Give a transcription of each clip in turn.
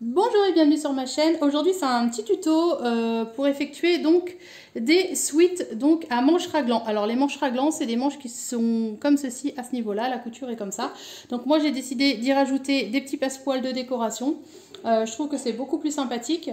Bonjour et bienvenue sur ma chaîne. Aujourd'hui c'est un petit tuto pour effectuer donc des sweats donc à manches raglan. Alors les manches raglan c'est des manches qui sont comme ceci à ce niveau là, la couture est comme ça. Donc moi j'ai décidé d'y rajouter des petits passepoils de décoration. Je trouve que c'est beaucoup plus sympathique.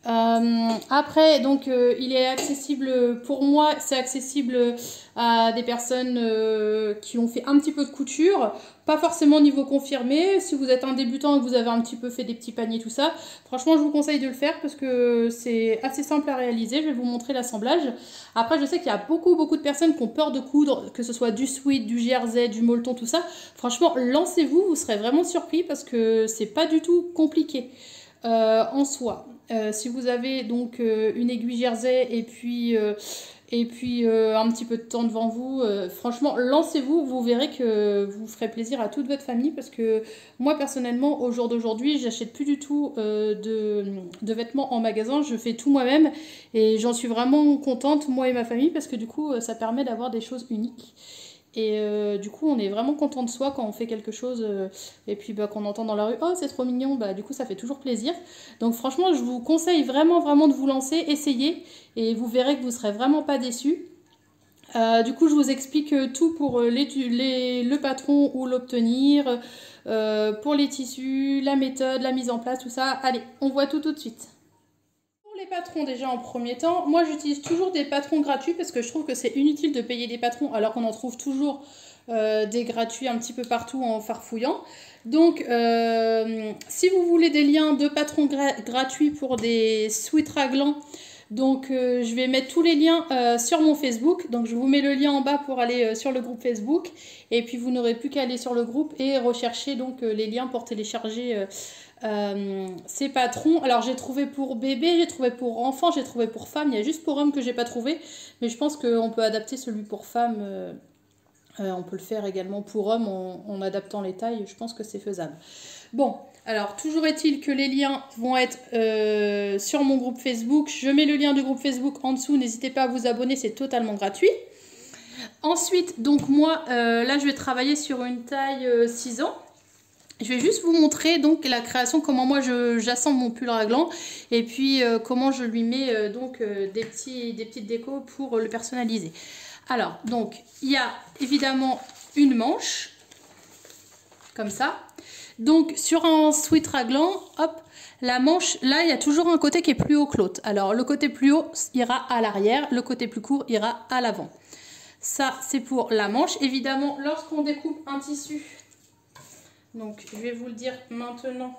Après donc il est accessible, pour moi c'est accessible à des personnes qui ont fait un petit peu de couture, pas forcément niveau confirmé. Si vous êtes un débutant et que vous avez un petit peu fait des petits paniers tout ça, franchement je vous conseille de le faire parce que c'est assez simple à réaliser. Je vais vous montrer l'assemblage. Après je sais qu'il y a beaucoup de personnes qui ont peur de coudre, que ce soit du sweat, du jersey, du molleton, tout ça. Franchement lancez-vous, vous serez vraiment surpris parce que c'est pas du tout compliqué en soi. Si vous avez donc une aiguille jersey et puis un petit peu de temps devant vous, franchement lancez-vous, vous verrez que vous ferez plaisir à toute votre famille parce que moi personnellement au jour d'aujourd'hui j'achète plus du tout de vêtements en magasin, je fais tout moi-même et j'en suis vraiment contente moi et ma famille parce que du coup ça permet d'avoir des choses uniques. Et du coup, on est vraiment content de soi quand on fait quelque chose et puis qu'on entend dans la rue, oh c'est trop mignon, du coup ça fait toujours plaisir. Donc franchement, je vous conseille vraiment de vous lancer, essayez et vous verrez que vous ne serez vraiment pas déçus. Du coup, je vous explique tout pour le patron ou l'obtenir, pour les tissus, la méthode, la mise en place, tout ça. Allez, on voit tout de suite. Les patrons déjà en premier temps, moi j'utilise toujours des patrons gratuits parce que je trouve que c'est inutile de payer des patrons alors qu'on en trouve toujours des gratuits un petit peu partout en farfouillant. Donc si vous voulez des liens de patrons gratuits pour des sweats raglans, donc je vais mettre tous les liens sur mon Facebook. Donc je vous mets le lien en bas pour aller sur le groupe Facebook et puis vous n'aurez plus qu'à aller sur le groupe et rechercher donc les liens pour télécharger ces patrons. Alors j'ai trouvé pour bébé, j'ai trouvé pour enfant, j'ai trouvé pour femme. Il y a juste pour homme que j'ai pas trouvé, mais je pense qu'on peut adapter celui pour femme. On peut le faire également pour homme en adaptant les tailles. Je pense que c'est faisable. Bon, alors toujours est-il que les liens vont être sur mon groupe Facebook. Je mets le lien du groupe Facebook en dessous. N'hésitez pas à vous abonner, c'est totalement gratuit. Ensuite, donc moi, là je vais travailler sur une taille 6 ans. Je vais juste vous montrer donc la création, comment moi j'assemble mon pull raglan et puis comment je lui mets donc des petites décos pour le personnaliser. Alors donc il y a évidemment une manche comme ça. Donc sur un sweat raglan, hop, la manche, là il y a toujours un côté qui est plus haut que l'autre. Alors le côté plus haut ira à l'arrière, le côté plus court ira à l'avant. Ça c'est pour la manche. Évidemment lorsqu'on découpe un tissu, donc je vais vous le dire maintenant,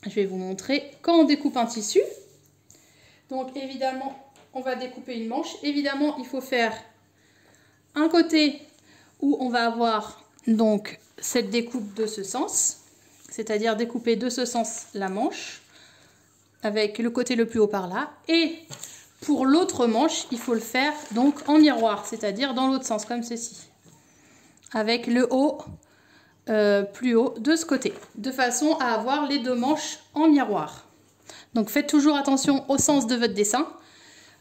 je vais vous montrer quand on découpe un tissu. Donc évidemment on va découper une manche, évidemment il faut faire un côté où on va avoir donc cette découpe de ce sens, c'est-à-dire découper de ce sens la manche avec le côté le plus haut par là, et pour l'autre manche il faut le faire donc en miroir, c'est-à-dire dans l'autre sens comme ceci, avec le haut plus haut de ce côté, de façon à avoir les deux manches en miroir. Donc faites toujours attention au sens de votre dessin.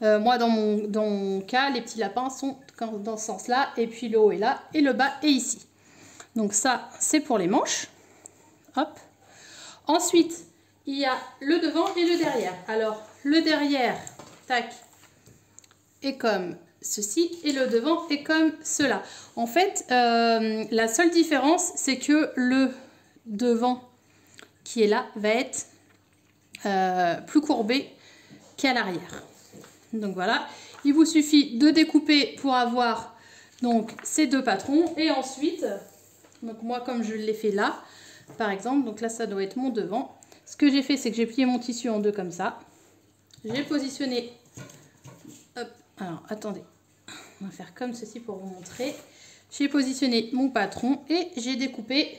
Moi dans mon cas, les petits lapins sont dans ce sens là, et puis le haut est là et le bas est ici. Donc ça c'est pour les manches. Hop. Ensuite il y a le devant et le derrière. Alors le derrière, tac, est comme ceci et le devant est comme cela. En fait la seule différence c'est que le devant qui est là va être plus courbé qu'à l'arrière. Donc voilà, il vous suffit de découper pour avoir donc ces deux patrons et ensuite, donc moi comme je l'ai fait là par exemple, donc là ça doit être mon devant. Ce que j'ai fait c'est que j'ai plié mon tissu en deux comme ça, j'ai positionné, hop, alors attendez, on va faire comme ceci pour vous montrer. J'ai positionné mon patron et j'ai découpé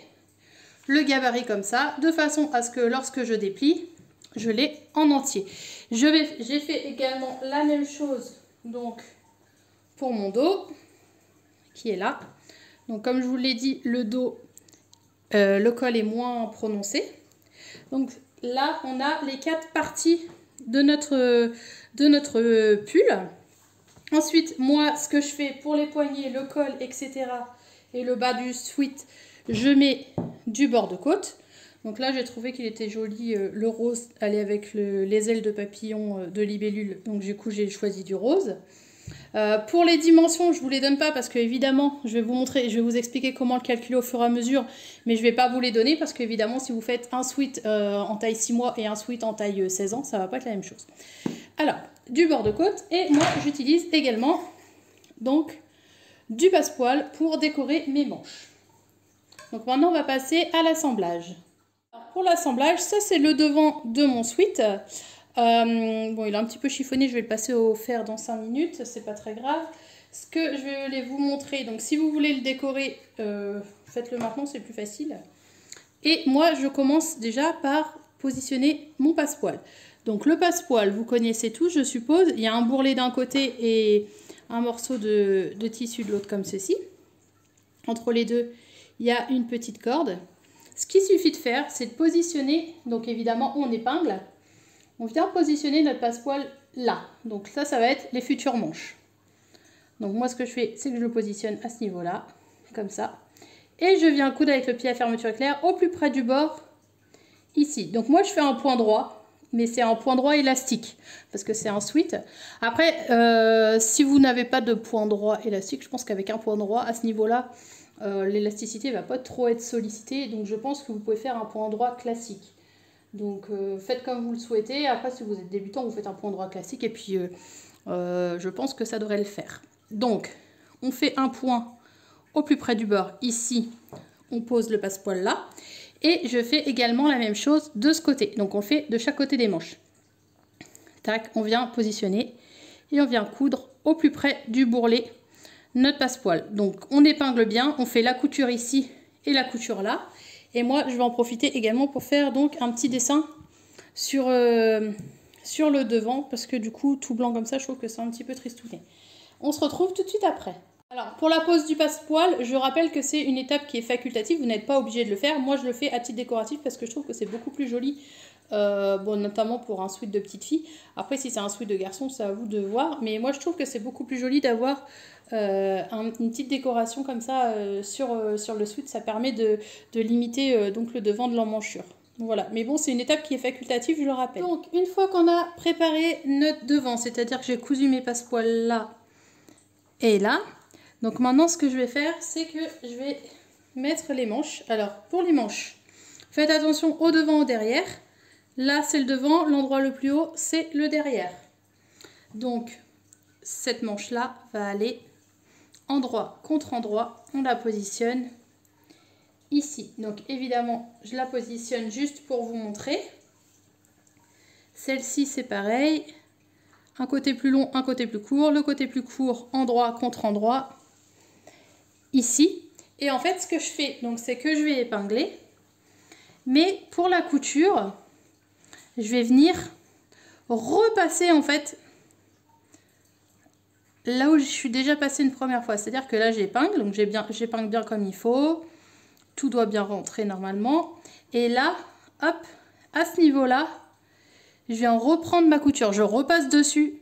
le gabarit comme ça, de façon à ce que lorsque je déplie, je l'ai en entier. J'ai fait également la même chose donc pour mon dos qui est là. Donc comme je vous l'ai dit, le dos, le col est moins prononcé. Donc là on a les 4 parties de notre pull. Ensuite moi ce que je fais pour les poignets, le col, etc. et le bas du sweat, je mets du bord de côte. Donc là, j'ai trouvé qu'il était joli, le rose allait avec les ailes de papillon de libellule. Donc du coup, j'ai choisi du rose. Pour les dimensions, je ne vous les donne pas parce que évidemment, je vais vous montrer, je vais vous expliquer comment le calculer au fur et à mesure, mais je ne vais pas vous les donner parce qu'évidemment, si vous faites un sweat en taille 6 mois et un sweat en taille 16 ans, ça ne va pas être la même chose. Alors, du bord de côte, et moi, j'utilise également donc du passepoil pour décorer mes manches. Donc maintenant, on va passer à l'assemblage. Pour l'assemblage, ça c'est le devant de mon sweat. Bon, il est un petit peu chiffonné, je vais le passer au fer dans 5 minutes, c'est pas très grave. Ce que je vais vous montrer, donc si vous voulez le décorer, faites-le maintenant, c'est plus facile. Et moi, je commence déjà par positionner mon passepoil. Donc le passepoil, vous connaissez tous, je suppose. Il y a un bourrelet d'un côté et un morceau de tissu de l'autre comme ceci. Entre les deux, il y a une petite corde. Ce qu'il suffit de faire, c'est de positionner, donc évidemment on épingle, on vient positionner notre passepoil là. Donc ça va être les futures manches. Donc moi ce que je fais, c'est que je le positionne à ce niveau-là, comme ça. Et je viens coudre avec le pied à fermeture éclair au plus près du bord, ici. Donc moi je fais un point droit, mais c'est un point droit élastique, parce que c'est un sweat. Après, si vous n'avez pas de point droit élastique, je pense qu'avec un point droit, à ce niveau-là, l'élasticité ne va pas trop être sollicitée, donc je pense que vous pouvez faire un point droit classique. Donc faites comme vous le souhaitez. Après, si vous êtes débutant, vous faites un point droit classique et puis je pense que ça devrait le faire. Donc on fait un point au plus près du bord. Ici, on pose le passepoil là. Et je fais également la même chose de ce côté. Donc on fait de chaque côté des manches. Tac, on vient positionner et on vient coudre au plus près du bourrelet notre passepoil. Donc on épingle bien, on fait la couture ici et la couture là. Et moi je vais en profiter également pour faire donc un petit dessin sur le devant, parce que du coup tout blanc comme ça, je trouve que c'est un petit peu tristouné. On se retrouve tout de suite après. Alors pour la pose du passepoil, je rappelle que c'est une étape qui est facultative, vous n'êtes pas obligé de le faire. Moi je le fais à titre décoratif parce que je trouve que c'est beaucoup plus joli. Bon, notamment pour un sweat de petite fille. Après, si c'est un sweat de garçon, c'est à vous de voir. Mais moi, je trouve que c'est beaucoup plus joli d'avoir une petite décoration comme ça sur le sweat. Ça permet de limiter donc le devant de l'emmanchure. Voilà. Mais bon, c'est une étape qui est facultative, je le rappelle. Donc, une fois qu'on a préparé notre devant, c'est-à-dire que j'ai cousu mes passepoils là et là. Donc maintenant, ce que je vais faire, c'est que je vais mettre les manches. Alors, pour les manches, faites attention au devant, au derrière. Là, c'est le devant, l'endroit le plus haut, c'est le derrière. Donc, cette manche-là va aller endroit contre endroit. On la positionne ici. Donc, évidemment, je la positionne juste pour vous montrer. Celle-ci, c'est pareil. Un côté plus long, un côté plus court. Le côté plus court, endroit contre endroit, ici. Et en fait, ce que je fais, donc, c'est que je vais épingler. Mais pour la couture, je vais venir repasser en fait là où je suis déjà passée une première fois. C'est-à-dire que là j'épingle, donc j'épingle bien comme il faut. Tout doit bien rentrer normalement. Et là, hop, à ce niveau-là, je viens reprendre ma couture. Je repasse dessus,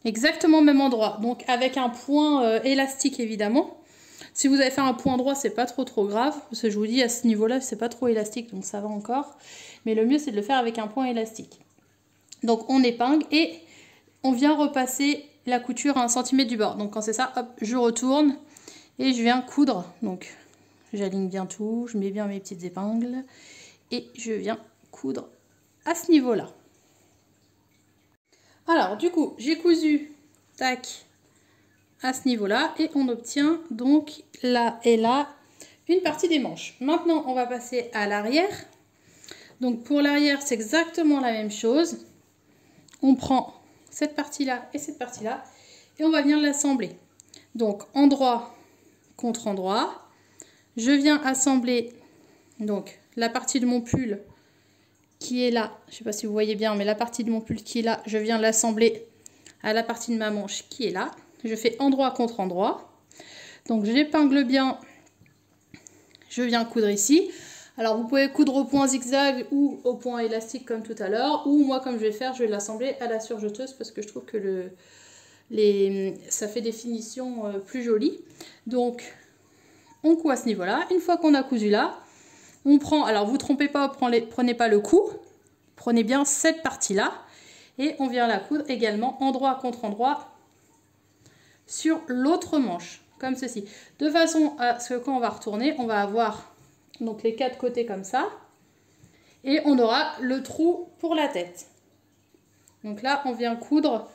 exactement au même endroit. Donc avec un point élastique évidemment. Si vous avez fait un point droit, c'est pas trop grave. Parce que je vous dis, à ce niveau-là, c'est pas trop élastique, donc ça va encore. Mais le mieux, c'est de le faire avec un point élastique. Donc on épingle et on vient repasser la couture à 1 cm du bord. Donc quand c'est ça, hop, je retourne et je viens coudre. Donc j'aligne bien tout, je mets bien mes petites épingles et je viens coudre à ce niveau-là. Alors du coup, j'ai cousu, tac, à ce niveau-là et on obtient donc là et là une partie des manches. Maintenant, on va passer à l'arrière. Donc pour l'arrière, c'est exactement la même chose. On prend cette partie-là et cette partie-là et on va venir l'assembler. Donc endroit contre endroit. Je viens assembler donc la partie de mon pull qui est là. Je ne sais pas si vous voyez bien, mais la partie de mon pull qui est là, je viens l'assembler à la partie de ma manche qui est là. Je fais endroit contre endroit. Donc j'épingle bien. Je viens coudre ici. Alors vous pouvez coudre au point zigzag ou au point élastique comme tout à l'heure. Ou moi comme je vais faire, je vais l'assembler à la surjeteuse parce que je trouve que ça fait des finitions plus jolies. Donc on coud à ce niveau-là. Une fois qu'on a cousu là, On prend, alors vous trompez pas, prenez pas le cou, prenez bien cette partie-là et on vient la coudre également endroit contre endroit sur l'autre manche, comme ceci. De façon à ce que quand on va retourner, on va avoir donc les 4 côtés comme ça et on aura le trou pour la tête. Donc là, on vient coudre,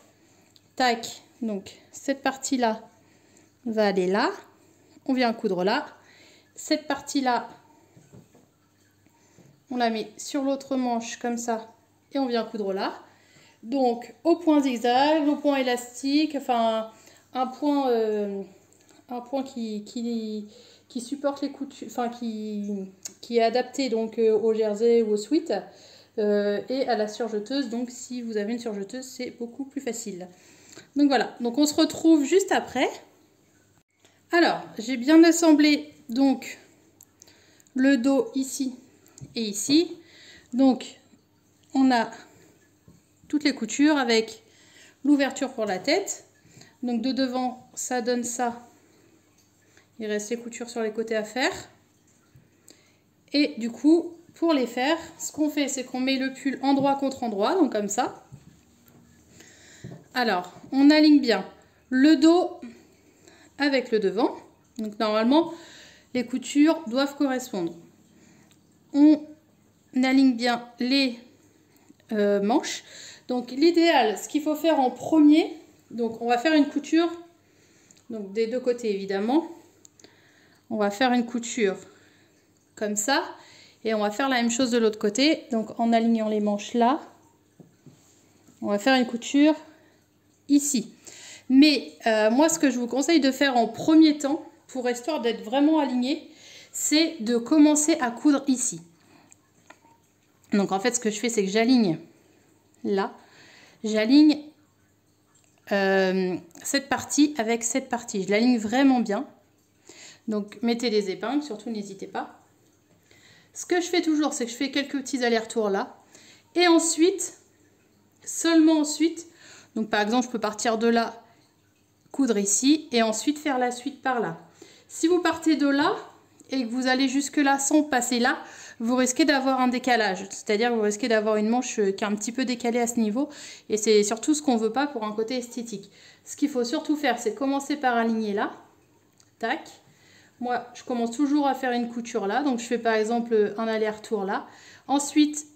tac, donc cette partie-là va aller là, on vient coudre là, cette partie-là, on la met sur l'autre manche comme ça et on vient coudre là. Donc au point zigzag, au point élastique, enfin un point qui supporte les coutures, enfin qui est adapté donc au jersey ou au sweat et à la surjeteuse. Donc si vous avez une surjeteuse, c'est beaucoup plus facile. Donc voilà, donc on se retrouve juste après. Alors j'ai bien assemblé donc le dos ici et ici. Donc on a toutes les coutures avec l'ouverture pour la tête. Donc de devant ça donne ça. Il reste les coutures sur les côtés à faire. Et du coup pour les faire, ce qu'on fait c'est qu'on met le pull endroit contre endroit, donc comme ça. Alors on aligne bien le dos avec le devant. Donc normalement les coutures doivent correspondre. On aligne bien les manches. Donc l'idéal, ce qu'il faut faire en premier, donc on va faire une couture, donc des deux côtés évidemment. On va faire une couture comme ça et on va faire la même chose de l'autre côté. Donc en alignant les manches là, on va faire une couture ici. Mais moi ce que je vous conseille de faire en premier temps, pour histoire d'être vraiment aligné, c'est de commencer à coudre ici. Donc en fait ce que je fais c'est que j'aligne là, j'aligne cette partie avec cette partie, je l'aligne vraiment bien. Donc mettez des épingles, surtout n'hésitez pas. Ce que je fais toujours c'est que je fais quelques petits allers-retours là et ensuite, seulement ensuite, donc par exemple je peux partir de là, coudre ici et ensuite faire la suite par là. Si vous partez de là et que vous allez jusque là sans passer là, vous risquez d'avoir un décalage, c'est-à-dire vous risquez d'avoir une manche qui est un petit peu décalée à ce niveau et c'est surtout ce qu'on ne veut pas pour un côté esthétique. Ce qu'il faut surtout faire c'est commencer par aligner là, tac. Moi je commence toujours à faire une couture là, donc je fais par exemple un aller-retour là, ensuite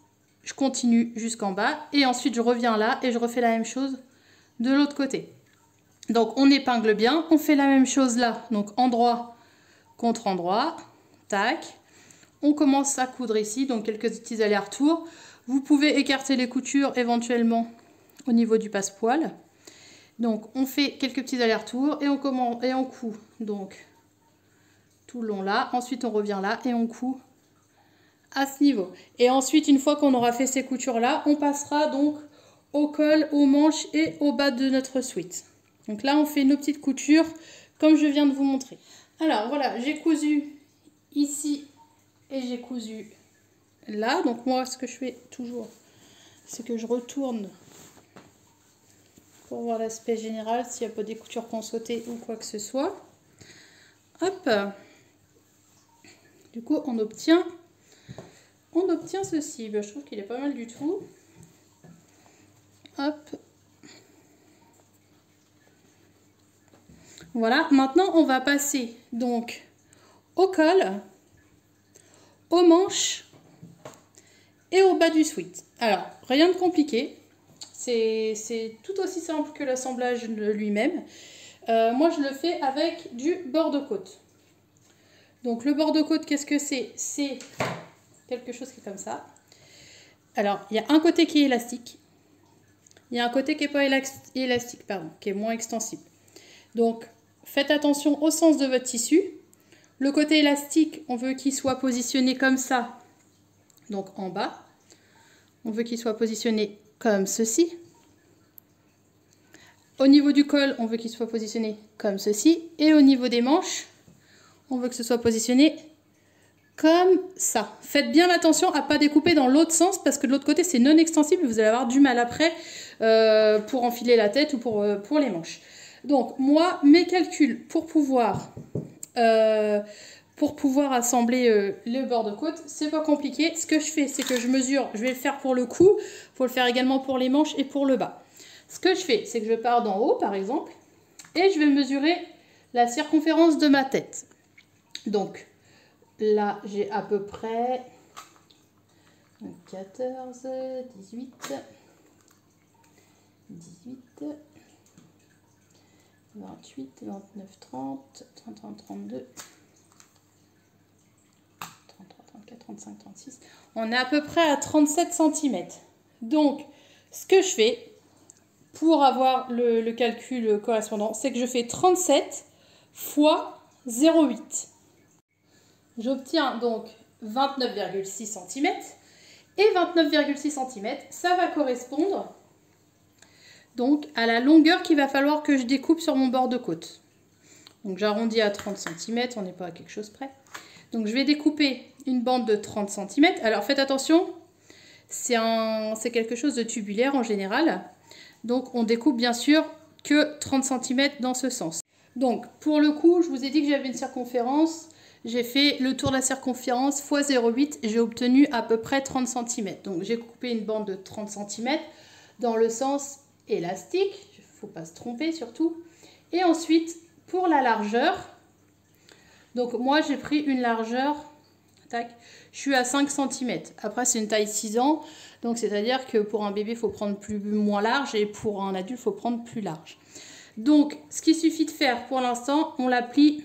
je continue jusqu'en bas et ensuite je reviens là et je refais la même chose de l'autre côté. Donc on épingle bien, on fait la même chose là, donc endroit contre endroit, tac. On commence à coudre ici, donc quelques petits allers-retours. Vous pouvez écarter les coutures éventuellement au niveau du passepoil. Donc on fait quelques petits allers-retours et on commence et on coud donc tout le long là. Ensuite on revient là et on coud à ce niveau. Et ensuite une fois qu'on aura fait ces coutures là, on passera donc au col, aux manches et au bas de notre sweat. Donc là on fait nos petites coutures comme je viens de vous montrer. Alors voilà, j'ai cousu ici et j'ai cousu là. Donc moi ce que je fais toujours c'est que je retourne pour voir l'aspect général, s'il n'y a pas des coutures qui ont sauté ou quoi que ce soit. Hop, du coup on obtient ceci. Ben, je trouve qu'il est pas mal du tout. Hop, voilà. Maintenant on va passer donc au col, aux manches et au bas du sweat. Alors rien de compliqué, c'est tout aussi simple que l'assemblage lui-même. Moi je le fais avec du bord de côte. Donc le bord de côte, qu'est-ce que c'est? C'est quelque chose qui est comme ça. Alors il y a un côté qui est élastique, il y a un côté qui n'est pas élastique, pardon, qui est moins extensible. Donc faites attention au sens de votre tissu. Le côté élastique, on veut qu'il soit positionné comme ça, donc en bas. On veut qu'il soit positionné comme ceci. Au niveau du col, on veut qu'il soit positionné comme ceci. Et au niveau des manches, on veut que ce soit positionné comme ça. Faites bien attention à ne pas découper dans l'autre sens parce que de l'autre côté, c'est non extensible. Vous allez avoir du mal après pour enfiler la tête ou pour les manches. Donc, moi, mes calculs pour pouvoir pour pouvoir assembler le bord de côte. C'est pas compliqué. Ce que je fais, c'est que je mesure, je vais le faire pour le cou, il faut le faire également pour les manches et pour le bas. Ce que je fais, c'est que je pars d'en haut, par exemple, et je vais mesurer la circonférence de ma tête. Donc, là, j'ai à peu près 14, 18, 28, 29, 30, 31, 32, 33, 34, 35, 36. On est à peu près à 37 cm. Donc, ce que je fais pour avoir le calcul correspondant, c'est que je fais 37 fois 0,8. J'obtiens donc 29,6 cm. Et 29,6 cm, ça va correspondre donc à la longueur qu'il va falloir que je découpe sur mon bord de côte. Donc j'arrondis à 30 cm, on n'est pas à quelque chose près. Donc je vais découper une bande de 30 cm. Alors faites attention, c'est quelque chose de tubulaire en général. Donc on découpe bien sûr que 30 cm dans ce sens. Donc pour le coup, je vous ai dit que j'avais une circonférence. J'ai fait le tour de la circonférence x 0,8. J'ai obtenu à peu près 30 cm. Donc j'ai coupé une bande de 30 cm dans le sens élastique. Il ne faut pas se tromper surtout. Et ensuite, pour la largeur, donc moi j'ai pris une largeur, tac, je suis à 5 cm. Après c'est une taille 6 ans. Donc c'est-à-dire que pour un bébé, il faut prendre moins large et pour un adulte, il faut prendre plus large. Donc ce qu'il suffit de faire pour l'instant, on la plie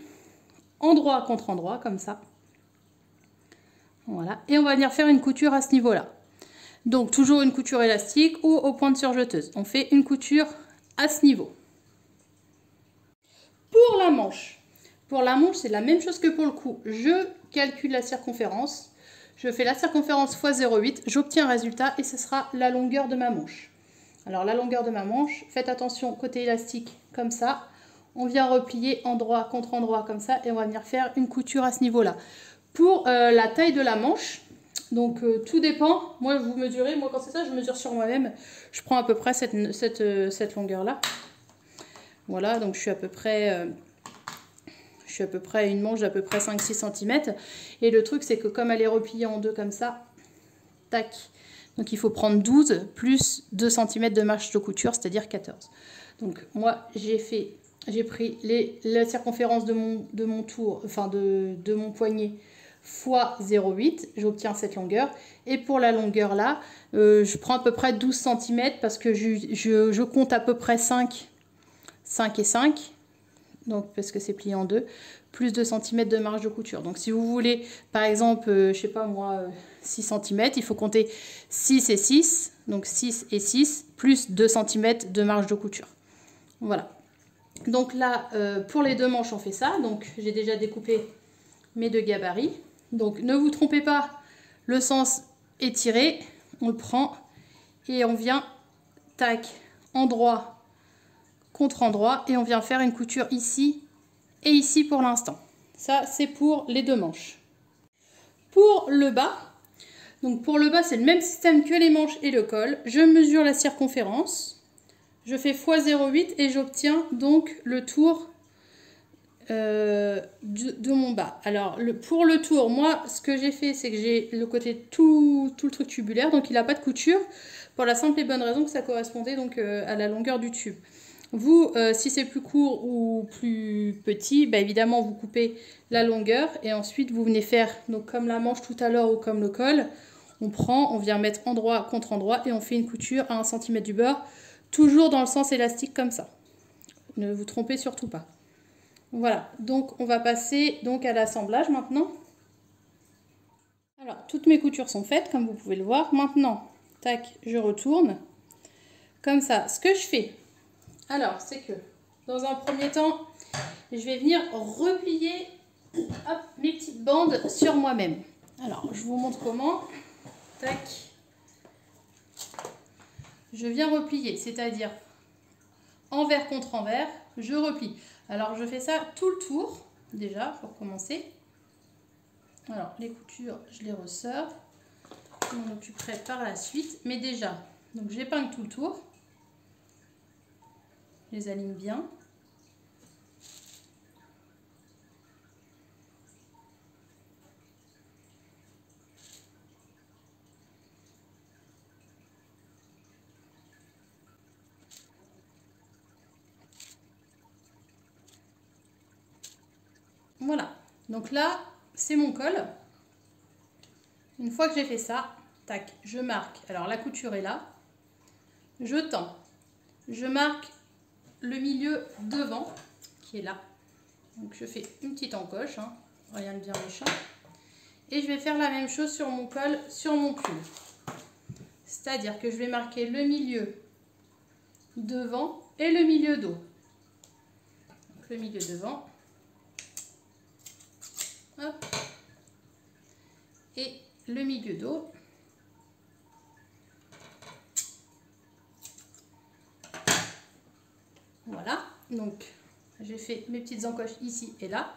endroit contre endroit, comme ça. Voilà. Et on va venir faire une couture à ce niveau-là. Donc, toujours une couture élastique ou au point de surjeteuse. On fait une couture à ce niveau. Pour la manche. Pour la manche, c'est la même chose que pour le cou. Je calcule la circonférence. Je fais la circonférence x 0,8. J'obtiens un résultat et ce sera la longueur de ma manche. Alors, la longueur de ma manche, faites attention, côté élastique, comme ça. On vient replier endroit contre endroit comme ça et on va venir faire une couture à ce niveau-là. Pour la taille de la manche, donc tout dépend. Moi, vous mesurez, moi quand c'est ça, je mesure sur moi-même. Je prends à peu près cette longueur-là. Voilà, donc je suis à peu près à une manche d'à peu près 5-6 cm. Et le truc, c'est que comme elle est repliée en deux comme ça, tac. Donc il faut prendre 12 plus 2 cm de marge de couture, c'est-à-dire 14. Donc moi, j'ai pris la circonférence de mon tour, enfin de mon poignet fois 0,8, j'obtiens cette longueur. Et pour la longueur là, je prends à peu près 12 cm parce que je compte à peu près 5 et 5, donc parce que c'est plié en deux, plus 2 cm de marge de couture. Donc si vous voulez, par exemple, je sais pas moi, 6 cm, il faut compter 6 et 6, donc 6 et 6, plus 2 cm de marge de couture. Voilà. Donc là, pour les deux manches, on fait ça. Donc j'ai déjà découpé mes deux gabarits. Donc ne vous trompez pas, le sens est tiré. On le prend et on vient, tac, endroit contre endroit. Et on vient faire une couture ici et ici pour l'instant. Ça, c'est pour les deux manches. Pour le bas, donc pour le bas, c'est le même système que les manches et le col. Je mesure la circonférence. Je fais x 0,8 et j'obtiens donc le tour de mon bas. Alors, pour le tour, moi, ce que j'ai fait, c'est que j'ai le côté tout le truc tubulaire, donc il n'a pas de couture, pour la simple et bonne raison que ça correspondait donc à la longueur du tube. Vous, si c'est plus court ou plus petit, bah, évidemment, vous coupez la longueur et ensuite, vous venez faire, donc comme la manche tout à l'heure ou comme le col, on vient mettre endroit contre endroit et on fait une couture à 1 cm du bord. Toujours dans le sens élastique comme ça. Ne vous trompez surtout pas. Voilà, donc on va passer donc à l'assemblage maintenant. Alors, toutes mes coutures sont faites, comme vous pouvez le voir. Maintenant, tac, je retourne. Comme ça, ce que je fais, alors, c'est que, dans un premier temps, je vais venir replier hop, mes petites bandes sur moi-même. Alors, je vous montre comment. Tac. Je viens replier, c'est-à-dire envers contre envers, je replie. Alors je fais ça tout le tour, déjà, pour commencer. Alors les coutures, je les ressors. Je m'en occuperai par la suite. Mais déjà, donc j'épingle tout le tour. Je les aligne bien. Donc là, c'est mon col. Une fois que j'ai fait ça, tac, je marque. Alors la couture est là. Je tends. Je marque le milieu devant qui est là. Donc je fais une petite encoche, hein, rien de bien méchant. Et je vais faire la même chose sur mon col, sur mon pull. C'est-à-dire que je vais marquer le milieu devant et le milieu dos. Donc le milieu devant. Hop. Et le milieu dos. Voilà, donc j'ai fait mes petites encoches ici et là.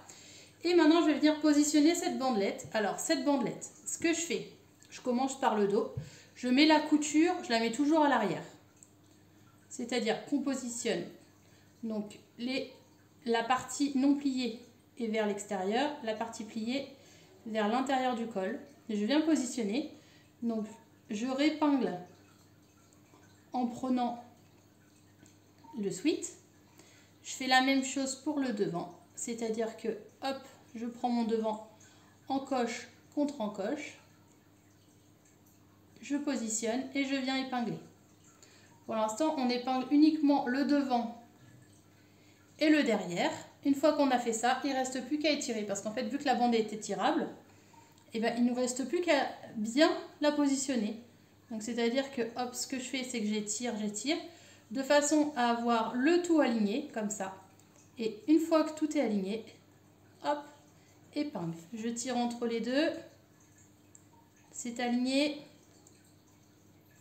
Et maintenant, je vais venir positionner cette bandelette. Alors, cette bandelette, ce que je fais, je commence par le dos. Je mets la couture, je la mets toujours à l'arrière. C'est-à-dire qu'on positionne donc la partie non pliée est vers l'extérieur, la partie pliée vers l'intérieur du col. Et je viens positionner. Donc, je répingle en prenant le sweat. Je fais la même chose pour le devant, c'est-à-dire que hop, je prends mon devant, encoche contre encoche, je positionne et je viens épingler. Pour l'instant, on épingle uniquement le devant et le derrière. Une fois qu'on a fait ça, il ne reste plus qu'à étirer parce qu'en fait, vu que la bande est étirable, il ne nous reste plus qu'à bien la positionner. Donc, c'est-à-dire que hop, ce que je fais, c'est que j'étire, de façon à avoir le tout aligné, comme ça. Et une fois que tout est aligné, hop, épingle. Je tire entre les deux, c'est aligné,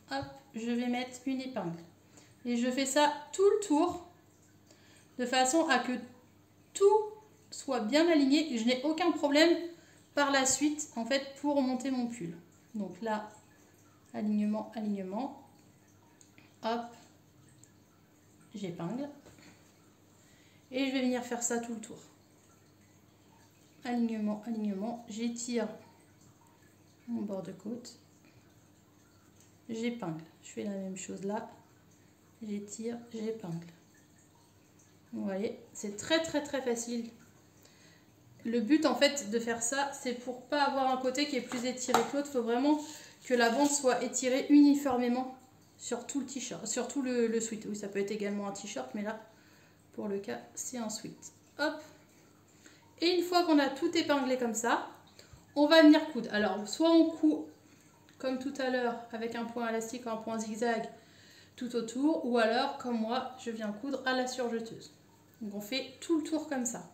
hop, je vais mettre une épingle. Et je fais ça tout le tour, de façon à que tout soit bien aligné. Et je n'ai aucun problème par la suite, en fait, pour monter mon pull. Donc là, alignement, alignement, hop, j'épingle. Et je vais venir faire ça tout le tour. Alignement, alignement, j'étire mon bord de côte, j'épingle. Je fais la même chose là, j'étire, j'épingle. Vous voyez, c'est très facile. Le but en fait de faire ça, c'est pour pas avoir un côté qui est plus étiré que l'autre. Il faut vraiment que la bande soit étirée uniformément sur tout le t-shirt, sur tout le sweat. Oui, ça peut être également un t-shirt, mais là, pour le cas, c'est un sweat. Hop. Et une fois qu'on a tout épinglé comme ça, on va venir coudre. Alors, soit on coud comme tout à l'heure avec un point élastique ou un point zigzag tout autour, ou alors, comme moi, je viens coudre à la surjeteuse. Donc, on fait tout le tour comme ça.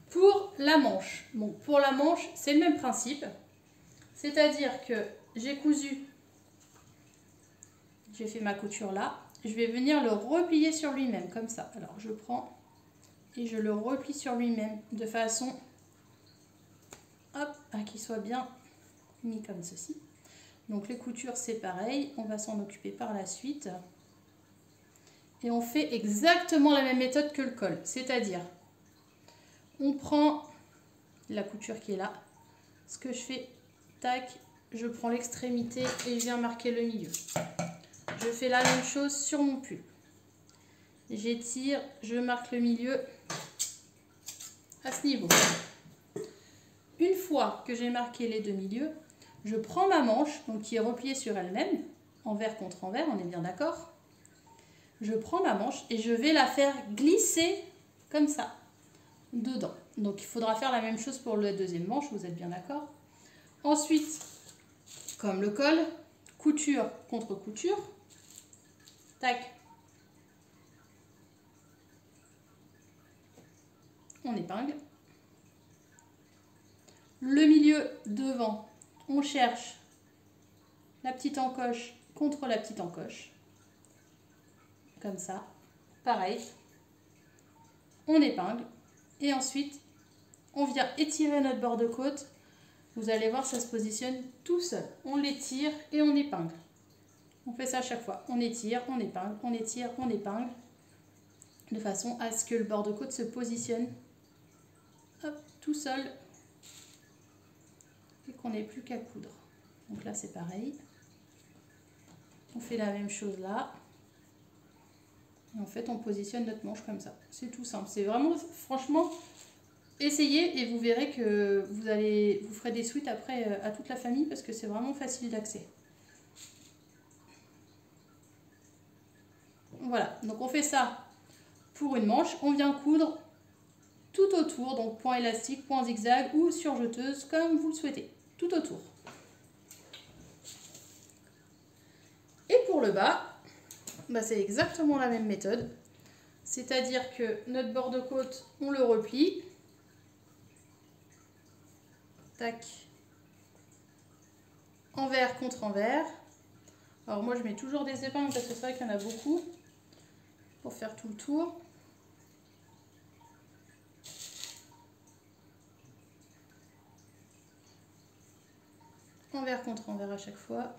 Pour la manche, bon, pour la manche, c'est le même principe. C'est-à-dire que j'ai cousu, j'ai fait ma couture là, je vais venir le replier sur lui-même, comme ça. Alors, je prends et je le replie sur lui-même de façon hop, à qu'il soit bien mis comme ceci. Donc les coutures c'est pareil, on va s'en occuper par la suite. Et on fait exactement la même méthode que le col, c'est-à-dire on prend la couture qui est là, ce que je fais, tac, je prends l'extrémité et je viens marquer le milieu. Je fais la même chose sur mon pull. J'étire, je marque le milieu à ce niveau. Une fois que j'ai marqué les deux milieux, je prends ma manche, donc qui est repliée sur elle-même, envers contre envers, on est bien d'accord. Je prends ma manche et je vais la faire glisser comme ça, dedans. Donc il faudra faire la même chose pour la deuxième manche, vous êtes bien d'accord. Ensuite, comme le col, couture contre couture, tac, on épingle. Le milieu devant, on cherche la petite encoche contre la petite encoche, comme ça, pareil, on épingle et ensuite on vient étirer notre bord de côte. Vous allez voir, ça se positionne tout seul. On l'étire et on épingle. On fait ça à chaque fois. On étire, on épingle, on étire, on épingle, de façon à ce que le bord de côte se positionne hop, tout seul et qu'on n'ait plus qu'à coudre. Donc là, c'est pareil. On fait la même chose là. Et en fait, on positionne notre manche comme ça. C'est tout simple. C'est vraiment, franchement, essayez et vous verrez que vous ferez des sweats après à toute la famille parce que c'est vraiment facile d'accès. Voilà, donc on fait ça pour une manche. On vient coudre tout autour, donc point élastique, point zigzag ou surjeteuse comme vous le souhaitez, tout autour. Et pour le bas, bah c'est exactement la même méthode. C'est-à-dire que notre bord de côte, on le replie. Tac. Envers contre envers. Alors moi je mets toujours des épingles parce que c'est vrai qu'il y en a beaucoup pour faire tout le tour. Envers contre envers à chaque fois.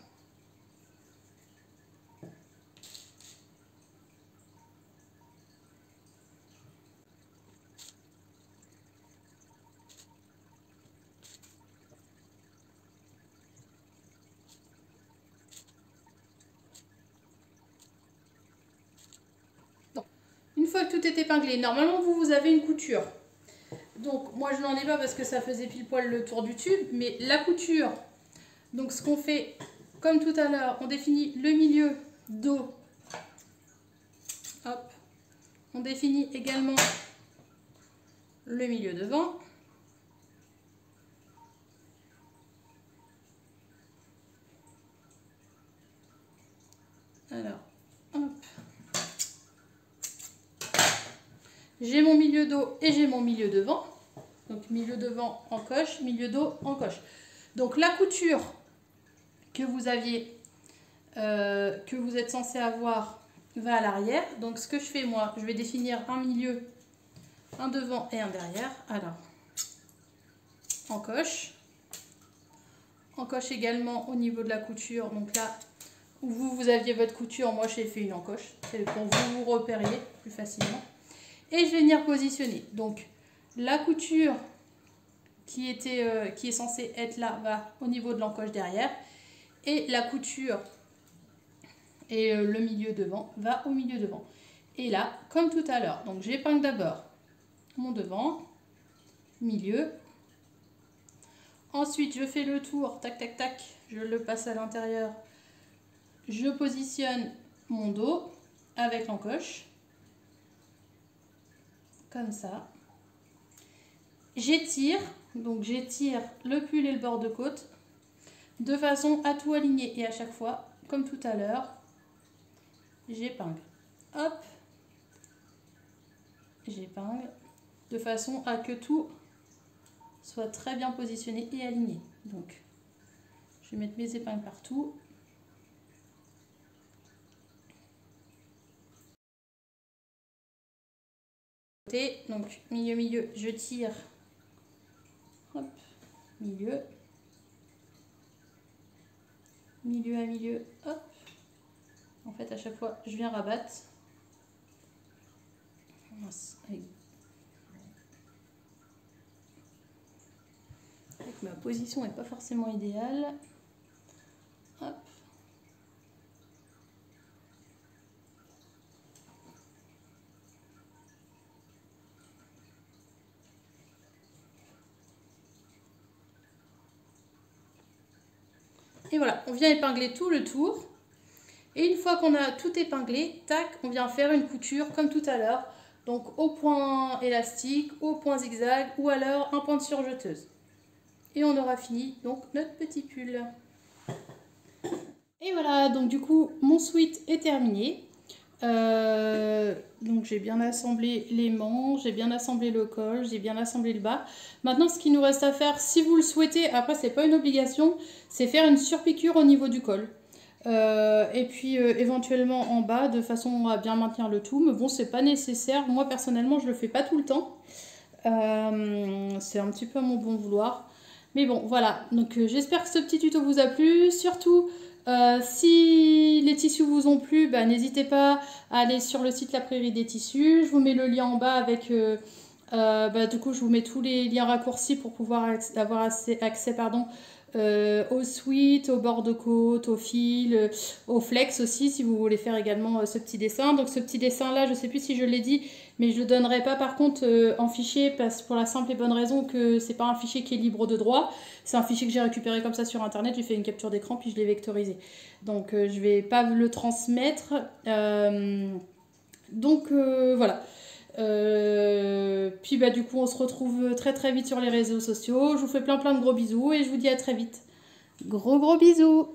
Une fois que tout est épinglé, normalement vous avez une couture. Donc moi je n'en ai pas parce que ça faisait pile poil le tour du tube, mais la couture, donc ce qu'on fait comme tout à l'heure, on définit le milieu dos. Hop. On définit également le milieu devant. Alors, hop. J'ai mon milieu dos et j'ai mon milieu devant. Donc milieu devant en coche, milieu dos en coche. Donc la couture que vous aviez, que vous êtes censé avoir, va à l'arrière. Donc ce que je fais moi, je vais définir un milieu, un devant et un derrière. Alors, encoche. Encoche également au niveau de la couture. Donc là où vous aviez votre couture, moi j'ai fait une encoche. C'est pour vous vous repériez plus facilement. Et je vais venir positionner. Donc la couture qui est censée être là va au niveau de l'encoche derrière. Et la couture et le milieu devant va au milieu devant. Et là, comme tout à l'heure, donc j'épingle d'abord mon devant, milieu. Ensuite, je fais le tour, tac, tac, tac, je le passe à l'intérieur. Je positionne mon dos avec l'encoche. Comme ça. J'étire, donc j'étire le pull et le bord de côte de façon à tout aligner. Et à chaque fois, comme tout à l'heure, j'épingle. Hop, j'épingle de façon à que tout soit très bien positionné et aligné. Donc, je vais mettre mes épingles partout. Donc, milieu, milieu, je tire. Hop, milieu. Milieu à milieu, hop. En fait, à chaque fois, je viens rabattre. Ma position n'est pas forcément idéale. Hop. Et voilà, on vient épingler tout le tour. Et une fois qu'on a tout épinglé, tac, on vient faire une couture comme tout à l'heure. Donc au point élastique, au point zigzag ou alors un point de surjeteuse. Et on aura fini donc notre petit pull. Et voilà, donc du coup mon sweat est terminé. Donc j'ai bien assemblé les manches, j'ai bien assemblé le col, j'ai bien assemblé le bas. Maintenant ce qu'il nous reste à faire, si vous le souhaitez, après c'est pas une obligation, c'est faire une surpiqûre au niveau du col. Et puis éventuellement en bas de façon à bien maintenir le tout, mais bon c'est pas nécessaire, moi personnellement je le fais pas tout le temps, c'est un petit peu à mon bon vouloir, mais bon voilà, donc j'espère que ce petit tuto vous a plu, surtout si les tissus vous ont plu, bah, n'hésitez pas à aller sur le site La Prairie des Tissus, je vous mets le lien en bas avec Du coup, je vous mets tous les liens raccourcis pour pouvoir avoir accès pardon, aux suites, au bord de côte, au fil, au flex aussi, si vous voulez faire également ce petit dessin. Donc ce petit dessin là, je ne sais plus si je l'ai dit, mais je ne le donnerai pas par contre en fichier, pour la simple et bonne raison que c'est pas un fichier qui est libre de droit. C'est un fichier que j'ai récupéré comme ça sur internet, j'ai fait une capture d'écran puis je l'ai vectorisé. Donc je ne vais pas le transmettre. Voilà. Puis du coup on se retrouve très très vite sur les réseaux sociaux. Je vous fais plein de gros bisous et je vous dis à très vite. Gros bisous.